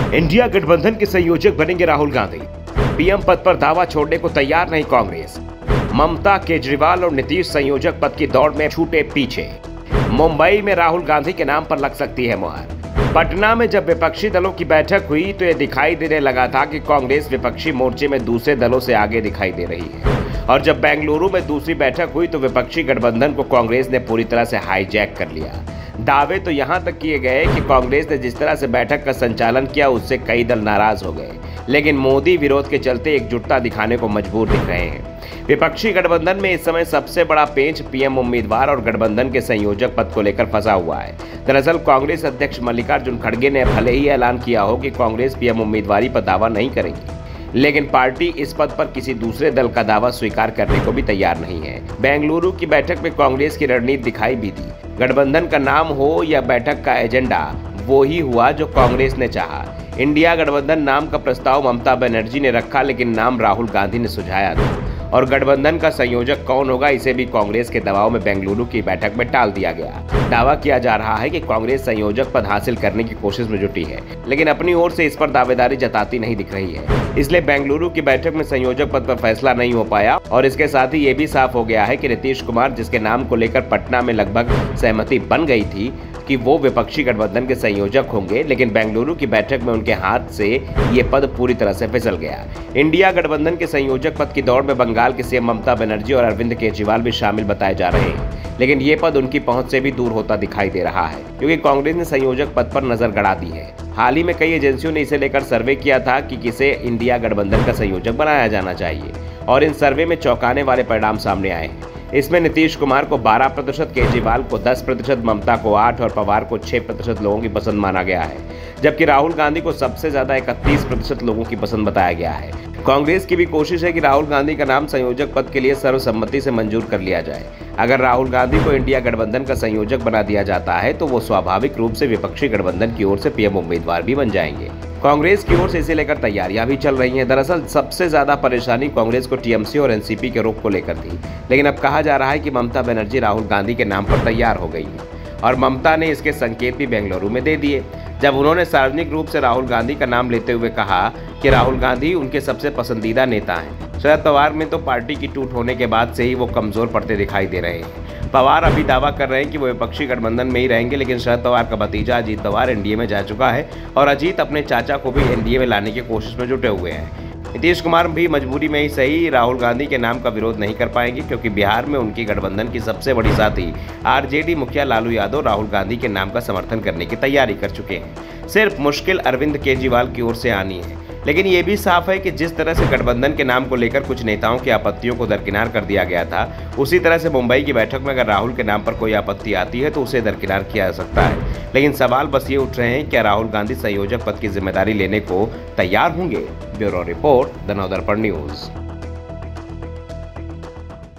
India गठबंधन के संयोजक बनेंगे राहुल गांधी। पीएम पद पर दावा छोड़ने को तैयार नहीं कांग्रेस। ममता, केजरीवाल और नीतीश संयोजक पद की दौड़ में छूटे पीछे। मुंबई में राहुल गांधी के नाम पर लग सकती है मुहर। पटना में जब विपक्षी दलों की बैठक हुई तो यह दिखाई देने लगा था कि कांग्रेस विपक्षी मोर्चे में दूसरे दलों से आगे दिखाई दे रही है। और जब बेंगलुरु में दूसरी बैठक हुई तो विपक्षी गठबंधन को कांग्रेस ने पूरी तरह से हाईजैक कर लिया। दावे तो यहां तक किए गए कि कांग्रेस ने जिस तरह से बैठक का संचालन किया उससे कई दल नाराज हो गए, लेकिन मोदी विरोध के चलते एकजुटता दिखाने को मजबूर दिख रहे हैं। विपक्षी गठबंधन में इस समय सबसे बड़ा पेंच पीएम उम्मीदवार और गठबंधन के संयोजक पद को लेकर फंसा हुआ है। दरअसल कांग्रेस अध्यक्ष मल्लिकार्जुन खड़गे ने भले ही ऐलान किया हो कि कांग्रेस पीएम उम्मीदवारी पर दावा नहीं करेगी, लेकिन पार्टी इस पद पर किसी दूसरे दल का दावा स्वीकार करने को भी तैयार नहीं है। बेंगलुरु की बैठक में कांग्रेस की रणनीति दिखाई भी दी। गठबंधन का नाम हो या बैठक का एजेंडा, वो ही हुआ जो कांग्रेस ने चाहा। इंडिया गठबंधन नाम का प्रस्ताव ममता बनर्जी ने रखा, लेकिन नाम राहुल गांधी ने सुझाया था। और गठबंधन का संयोजक कौन होगा, इसे भी कांग्रेस के दबाव में बेंगलुरु की बैठक में टाल दिया गया। दावा किया जा रहा है कि कांग्रेस संयोजक पद हासिल करने की कोशिश में जुटी है, लेकिन अपनी ओर से इस पर दावेदारी जताती नहीं दिख रही है। इसलिए बेंगलुरु की बैठक में संयोजक पद पर फैसला नहीं हो पाया। और इसके साथ ही ये भी साफ हो गया है कि नीतीश कुमार, जिसके नाम को लेकर पटना में लगभग सहमति बन गई थी कि वो विपक्षी गठबंधन के संयोजक होंगे, लेकिन बेंगलुरु की बैठक में उनके हाथ से ये पद पूरी तरह से फिसल गया। इंडिया गठबंधन के संयोजक पद की दौड़ में बंगाल की सीएम ममता बनर्जी और अरविंद केजरीवाल भी शामिल बताए जा रहे हैं, लेकिन ये पद उनकी पहुंच से भी दूर होता दिखाई दे रहा है, क्योंकि कांग्रेस ने संयोजक पद पर नजर गड़ा दी है। हाल ही में कई एजेंसियों ने इसे लेकर सर्वे किया था कि किसे इंडिया गठबंधन का संयोजक बनाया जाना चाहिए, और इन सर्वे में चौंकाने वाले परिणाम सामने आए हैं। इसमें नीतीश कुमार को 12%, केजरीवाल को 10%, ममता को 8% और पवार को 6% लोगों की पसंद माना गया है, जबकि राहुल गांधी को सबसे ज्यादा 31% लोगों की पसंद बताया गया है। कांग्रेस की भी कोशिश है कि राहुल गांधी का नाम संयोजक पद के लिए सर्वसम्मति से मंजूर कर लिया जाए। अगर राहुल गांधी को इंडिया गठबंधन का संयोजक बना दिया जाता है तो वो स्वाभाविक रूप से विपक्षी गठबंधन की ओर से पीएम उम्मीदवार भी बन जाएंगे। कांग्रेस की ओर से इसे लेकर तैयारियां भी चल रही हैं। दरअसल सबसे ज्यादा परेशानी कांग्रेस को टीएमसी और एनसीपी के रुख को लेकर थी, लेकिन अब कहा जा रहा है कि ममता बनर्जी राहुल गांधी के नाम पर तैयार हो गई है, और ममता ने इसके संकेत भी बेंगलुरु में दे दिए, जब उन्होंने सार्वजनिक रूप से राहुल गांधी का नाम लेते हुए कहा कि राहुल गांधी उनके सबसे पसंदीदा नेता हैं। शरद पवार में तो पार्टी की टूट होने के बाद से ही वो कमजोर पड़ते दिखाई दे रहे हैं। पवार अभी दावा कर रहे हैं कि वो विपक्षी गठबंधन में ही रहेंगे, लेकिन शरद पवार का भतीजा अजीत पवार एनडीए में जा चुका है, और अजीत अपने चाचा को भी एनडीए में लाने की कोशिश में जुटे हुए हैं। नीतीश कुमार भी मजबूरी में ही सही राहुल गांधी के नाम का विरोध नहीं कर पाएंगे, क्योंकि बिहार में उनकी गठबंधन की सबसे बड़ी साथी आरजेडी मुखिया लालू यादव राहुल गांधी के नाम का समर्थन करने की तैयारी कर चुके हैं। सिर्फ मुश्किल अरविंद केजरीवाल की ओर से आनी है। लेकिन ये भी साफ है कि जिस तरह से गठबंधन के नाम को लेकर कुछ नेताओं की आपत्तियों को दरकिनार कर दिया गया था, उसी तरह से मुंबई की बैठक में अगर राहुल के नाम पर कोई आपत्ति आती है तो उसे दरकिनार किया जा सकता है। लेकिन सवाल बस ये उठ रहे हैं, क्या राहुल गांधी संयोजक पद की जिम्मेदारी लेने को तैयार होंगे? Bureau report, the Navdarpan news.